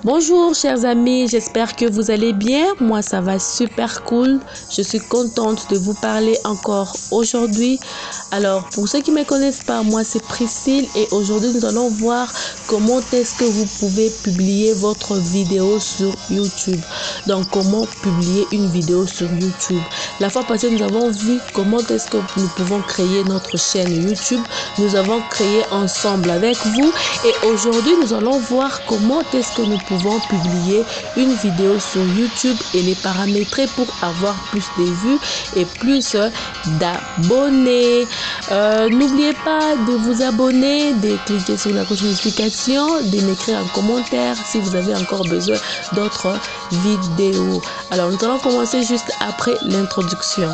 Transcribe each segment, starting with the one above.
Bonjour chers amis, j'espère que vous allez bien. Moi ça va super cool. Je suis contente de vous parler encore aujourd'hui. Alors pour ceux qui ne me connaissent pas, moi c'est Priscille et aujourd'hui nous allons voir comment est-ce que vous pouvez publier votre vidéo sur YouTube. Donc comment publier une vidéo sur YouTube. La fois passée nous avons vu comment est-ce que nous pouvons créer notre chaîne YouTube. Nous avons créé ensemble avec vous et aujourd'hui nous allons voir comment est-ce que nous pouvons publier une vidéo sur YouTube et les paramétrer pour avoir plus de vues et plus d'abonnés. N'oubliez pas de vous abonner, de cliquer sur la cloche de notification, de m'écrire en commentaire si vous avez encore besoin d'autres vidéos. Alors nous allons commencer juste après l'introduction.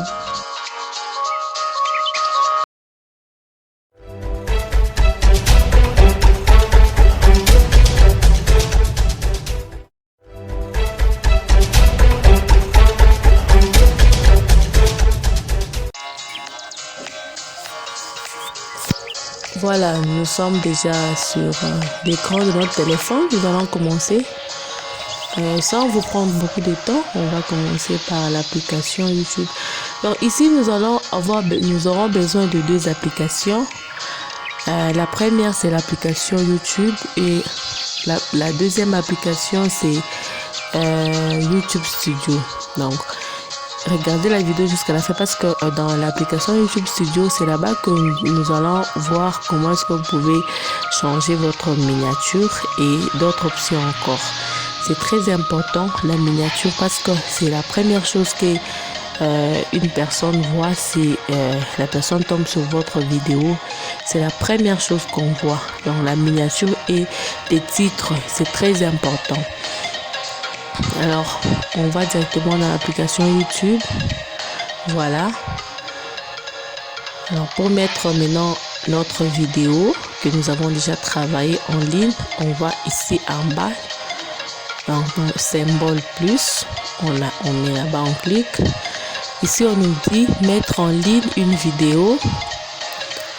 Voilà, nous sommes déjà sur l'écran de notre téléphone. Nous allons commencer. Sans vous prendre beaucoup de temps, on va commencer par l'application YouTube. Donc ici, nous aurons besoin de deux applications. La première, c'est l'application YouTube et la deuxième application, c'est YouTube Studio. Donc, regardez la vidéo jusqu'à la fin parce que dans l'application YouTube Studio, c'est là-bas que nous allons voir comment est-ce que vous pouvez changer votre miniature et d'autres options encore. C'est très important la miniature parce que c'est la première chose que une personne voit si la personne tombe sur votre vidéo. C'est la première chose qu'on voit. Donc la miniature et les titres, c'est très important. Alors, on va directement dans l'application YouTube. Voilà. Alors, pour mettre maintenant notre vidéo que nous avons déjà travaillé en ligne, on va ici en bas dans le symbole plus. On met là-bas, on clique. Ici, on nous dit mettre en ligne une vidéo.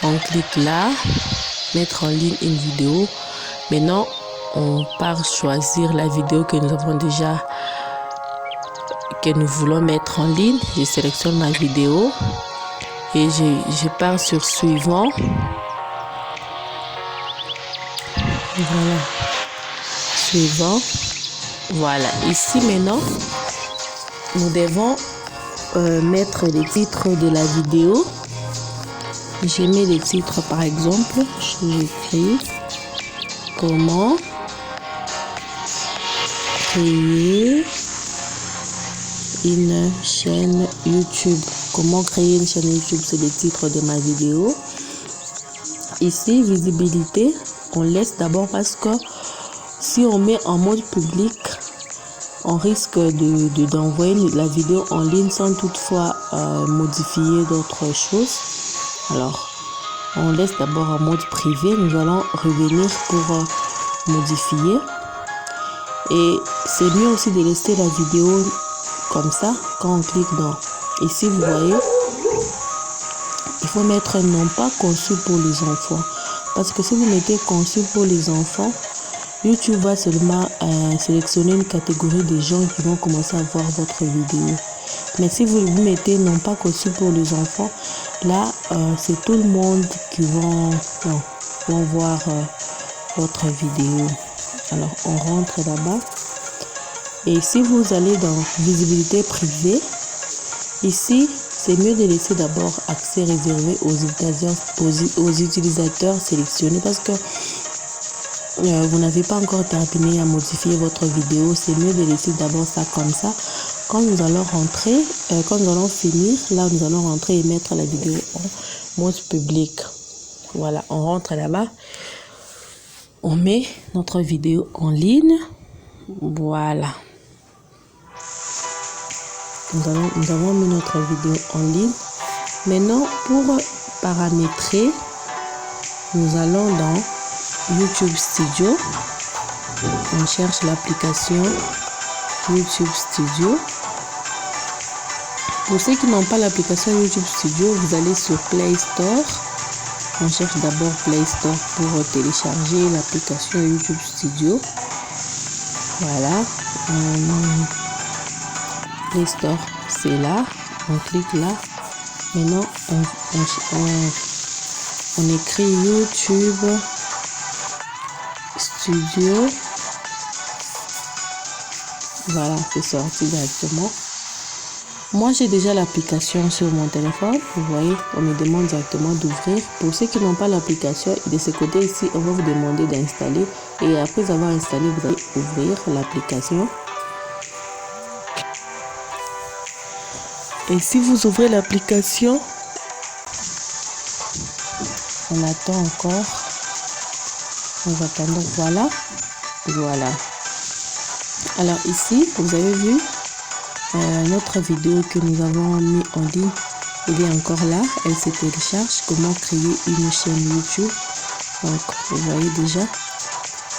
On clique là, mettre en ligne une vidéo. Maintenant, on part choisir la vidéo que nous voulons mettre en ligne. Je sélectionne ma vidéo et je pars sur suivant. Voilà, suivant. Voilà, ici maintenant, nous devons mettre les titres de la vidéo. Je mets les titres par exemple. J'écris comment créer une chaîne YouTube. Comment créer une chaîne YouTube, c'est le titre de ma vidéo. Ici, visibilité, on laisse d'abord parce que si on met en mode public, on risque d'envoyer la vidéo en ligne sans toutefois modifier d'autres choses. Alors, on laisse d'abord en mode privé. Nous allons revenir pour modifier. Et c'est mieux aussi de laisser la vidéo comme ça. Quand on clique dans ici, vous voyez, il faut mettre non pas conçu pour les enfants. Parce que si vous mettez conçu pour les enfants, YouTube va seulement sélectionner une catégorie de gens qui vont commencer à voir votre vidéo. Mais si vous mettez non pas conçu pour les enfants, là, c'est tout le monde qui vont voir votre vidéo. Alors, on rentre là-bas. Et si vous allez dans visibilité privée, ici, c'est mieux de laisser d'abord accès réservé aux utilisateurs sélectionnés parce que vous n'avez pas encore terminé à modifier votre vidéo. C'est mieux de laisser d'abord ça comme ça. Quand nous allons rentrer, quand nous allons finir, là nous allons rentrer et mettre la vidéo en mode public. Voilà, on rentre là-bas. On met notre vidéo en ligne. Voilà. Nous avons mis notre vidéo en ligne. Maintenant, pour paramétrer, nous allons dans YouTube Studio. On cherche l'application YouTube Studio. Pour ceux qui n'ont pas l'application YouTube Studio, vous allez sur Play Store. On cherche d'abord Play Store pour télécharger l'application YouTube Studio. Voilà. Play Store, c'est là. On clique là. Maintenant, on écrit YouTube Studio. Voilà, c'est sorti directement. Moi, j'ai déjà l'application sur mon téléphone. Vous voyez, on me demande directement d'ouvrir. Pour ceux qui n'ont pas l'application, de ce côté ici, on va vous demander d'installer. Et après avoir installé, vous allez ouvrir l'application. Et si vous ouvrez l'application, on attend encore. On va attendre. Voilà. Voilà. Alors ici, vous avez vu notre vidéo que nous avons mis en ligne. Elle est encore là. Elle se télécharge. Comment créer une chaîne YouTube. Donc, vous voyez déjà.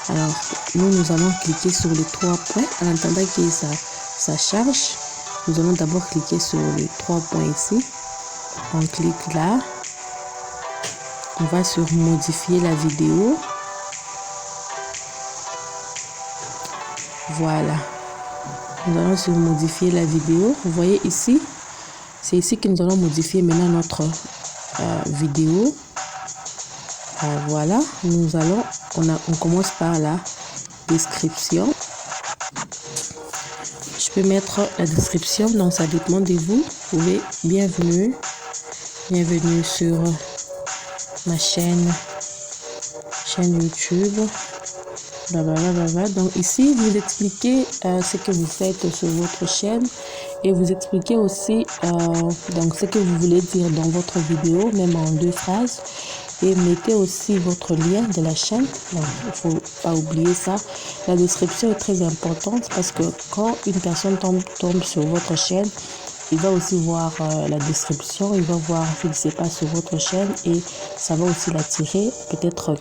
Alors, nous allons cliquer sur les 3 points. En attendant que ça charge, nous allons d'abord cliquer sur les 3 points ici. On clique là. On va sur modifier la vidéo. Voilà. Nous allons sur modifier la vidéo. Vous voyez ici. C'est ici que nous allons modifier maintenant notre vidéo. Voilà. On commence par la description. Je peux mettre la description, donc ça dépend de vous. Vous pouvez, bienvenue sur ma chaîne YouTube. Blablabla. Donc ici, vous expliquez ce que vous faites sur votre chaîne et vous expliquez aussi donc ce que vous voulez dire dans votre vidéo, même en 2 phrases. Et mettez aussi votre lien de la chaîne. Donc, il ne faut pas oublier ça. La description est très importante parce que quand une personne tombe sur votre chaîne, il va aussi voir la description, il va voir ce qui se passe sur votre chaîne et ça va aussi l'attirer peut-être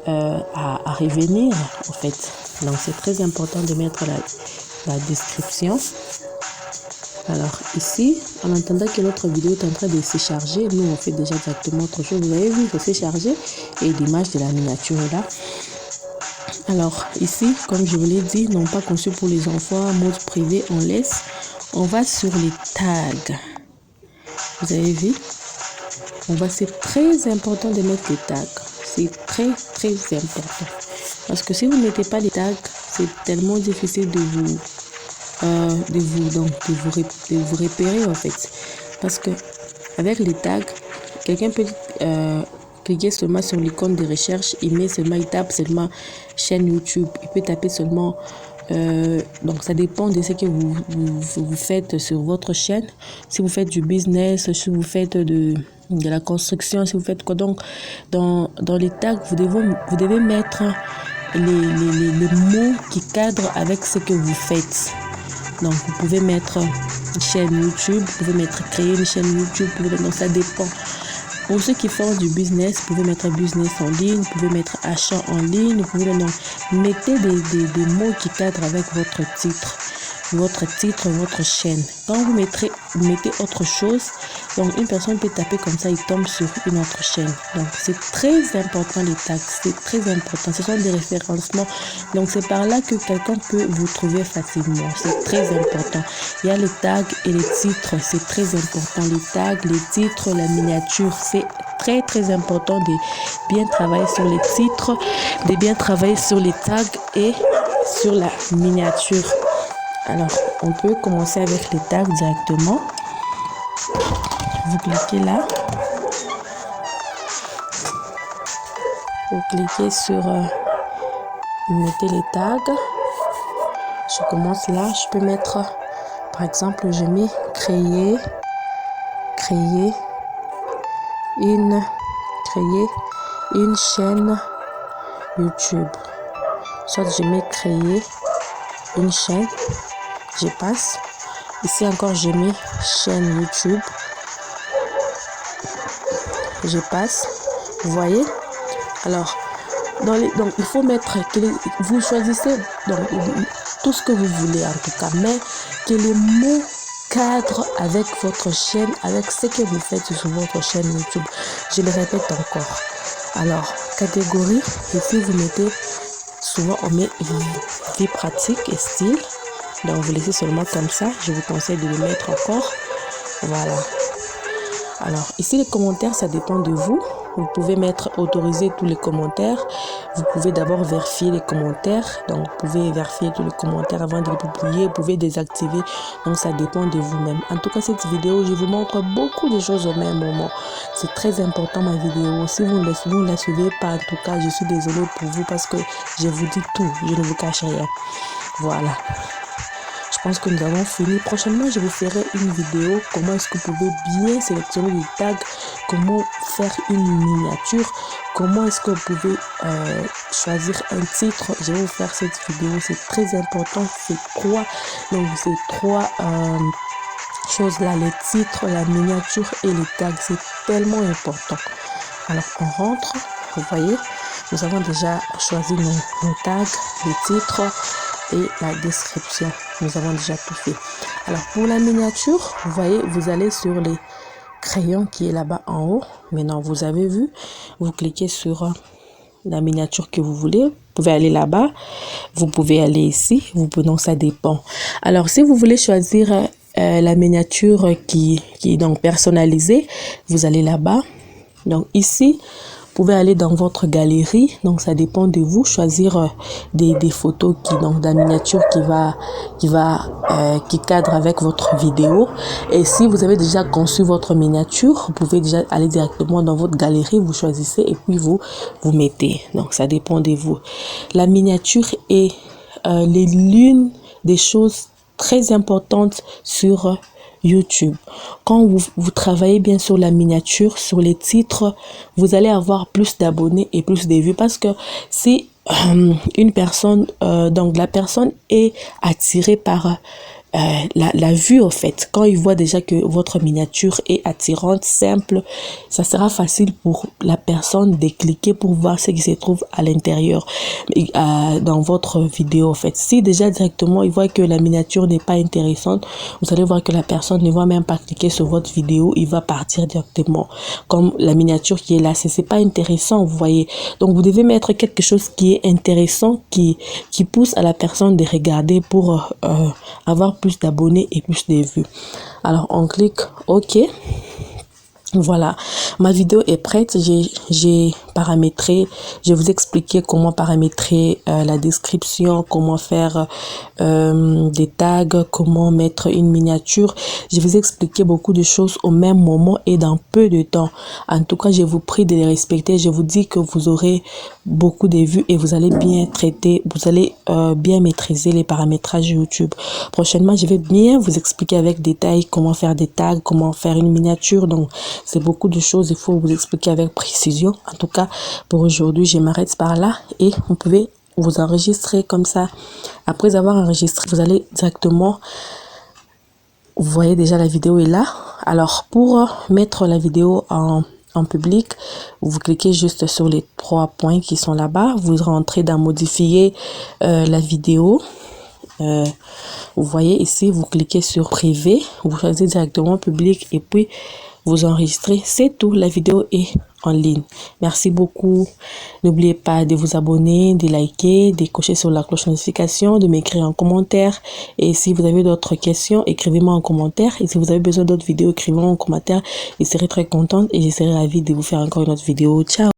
à revenir en fait. Donc c'est très important de mettre la description. Alors ici, en attendant que notre vidéo est en train de se charger, nous on fait déjà directement autre chose. Vous avez vu, ça s'est chargé et l'image de la miniature est là. Alors ici, comme je vous l'ai dit, non pas conçu pour les enfants, mode privé, on laisse. On va sur les tags. Vous avez vu? C'est très important de mettre les tags. C'est très important. Parce que si vous ne mettez pas les tags, c'est tellement difficile de vous repérer en fait. Parce que avec les tags, quelqu'un peut cliquer seulement sur l'icône de recherche, il tape seulement chaîne YouTube. Il peut taper seulement donc ça dépend de ce que vous faites sur votre chaîne. Si vous faites du business, si vous faites de la construction, si vous faites quoi. Donc dans les tags, vous devez mettre les mots qui cadrent avec ce que vous faites. Donc vous pouvez mettre une chaîne YouTube, vous pouvez mettre créer une chaîne YouTube, donc ça dépend. Pour ceux qui font du business, vous pouvez mettre business en ligne, vous pouvez mettre achat en ligne, vous pouvez mettez des mots qui cadrent avec votre titre, votre chaîne. Quand vous mettez autre chose, donc une personne peut taper comme ça, il tombe sur une autre chaîne. Donc c'est très important les tags, c'est très important. Ce sont des référencements. Donc c'est par là que quelqu'un peut vous trouver facilement. C'est très important. Il y a les tags et les titres, c'est très important. Les tags, les titres, la miniature, c'est très important de bien travailler sur les titres, de bien travailler sur les tags et sur la miniature. Alors, on peut commencer avec les tags directement. Vous cliquez là. Vous cliquez sur vous mettez les tags. Je commence là. Je peux mettre, par exemple, je mets créer une chaîne YouTube. Soit je mets créer une chaîne. Je passe. Ici encore, je mets chaîne YouTube. Je passe. Vous voyez? Alors, donc il faut mettre, vous choisissez donc, tout ce que vous voulez en tout cas, mais que les mots cadrent avec votre chaîne, avec ce que vous faites sur votre chaîne YouTube. Je le répète encore. Alors, catégorie, ici vous mettez souvent on met vie pratique et style. Donc vous laissez seulement comme ça. Je vous conseille de le mettre encore. Voilà. Alors ici les commentaires, ça dépend de vous. Vous pouvez autoriser tous les commentaires. Vous pouvez d'abord vérifier les commentaires. Donc vous pouvez vérifier tous les commentaires avant de les publier. Vous pouvez désactiver. Donc ça dépend de vous-même. En tout cas, cette vidéo, je vous montre beaucoup de choses au même moment. C'est très important ma vidéo. Si vous ne la suivez pas, en tout cas, je suis désolée pour vous parce que je vous dis tout. Je ne vous cache rien. Voilà. Je pense que nous avons fini. Prochainement, je vous ferai une vidéo. Comment est-ce que vous pouvez bien sélectionner les tags. Comment faire une miniature. Comment est-ce que vous pouvez choisir un titre. Je vais vous faire cette vidéo. C'est très important. C'est trois choses-là. Les titres, la miniature et les tags. C'est tellement important. Alors, on rentre. Vous voyez, nous avons déjà choisi nos tags, les titres et la description. Nous avons déjà tout fait. Alors pour la miniature, vous voyez, vous allez sur les crayons qui est là-bas en haut. Maintenant, vous avez vu, vous cliquez sur la miniature que vous voulez. Vous pouvez aller là-bas, vous pouvez aller ici. Donc ça dépend. Alors si vous voulez choisir la miniature qui est donc personnalisée, vous allez là-bas. Donc ici, vous pouvez aller dans votre galerie, donc ça dépend de vous, choisir des photos donc de la miniature qui cadre avec votre vidéo. Et si vous avez déjà conçu votre miniature, vous pouvez déjà aller directement dans votre galerie, vous choisissez et puis vous mettez. Donc ça dépend de vous. La miniature est l'une des choses très importantes sur YouTube. Quand vous travaillez bien sur la miniature, sur les titres, vous allez avoir plus d'abonnés et plus de vues parce que si une personne, donc la personne est attirée par la vue au fait, quand il voit déjà que votre miniature est attirante, simple, ça sera facile pour la personne de cliquer pour voir ce qui se trouve à l'intérieur dans votre vidéo au fait. Si déjà directement il voit que la miniature n'est pas intéressante, vous allez voir que la personne ne va même pas cliquer sur votre vidéo, il va partir directement. Comme la miniature qui est là, c'est pas intéressant, vous voyez. Donc vous devez mettre quelque chose qui est intéressant, qui pousse à la personne de regarder pour avoir plus d'abonnés et plus de vues. Alors on clique OK. Voilà, ma vidéo est prête. J'ai paramétré, je vais vous expliquer comment paramétrer la description, comment faire des tags, comment mettre une miniature. Je vais vous expliquer beaucoup de choses au même moment et dans peu de temps. En tout cas, je vous prie de les respecter. Je vous dis que vous aurez beaucoup de vues et vous allez bien traiter, vous allez bien maîtriser les paramétrages YouTube. Prochainement, je vais bien vous expliquer avec détail comment faire des tags, comment faire une miniature. Donc, c'est beaucoup de choses, il faut vous expliquer avec précision. En tout cas, pour aujourd'hui, je m'arrête par là et vous pouvez vous enregistrer comme ça. Après avoir enregistré, vous allez directement, vous voyez déjà la vidéo est là. Alors, pour mettre la vidéo en public, vous cliquez juste sur les 3 points qui sont là-bas. Vous rentrez dans modifier la vidéo. Vous voyez ici, vous cliquez sur privé. Vous choisissez directement public et puis vous enregistrez. C'est tout, la vidéo est en ligne. Merci beaucoup. N'oubliez pas de vous abonner, de liker, de cocher sur la cloche de notification, de m'écrire en commentaire. Et si vous avez d'autres questions, écrivez-moi en commentaire. Et si vous avez besoin d'autres vidéos, écrivez-moi en commentaire. Je serai très contente et je serai ravie de vous faire encore une autre vidéo. Ciao!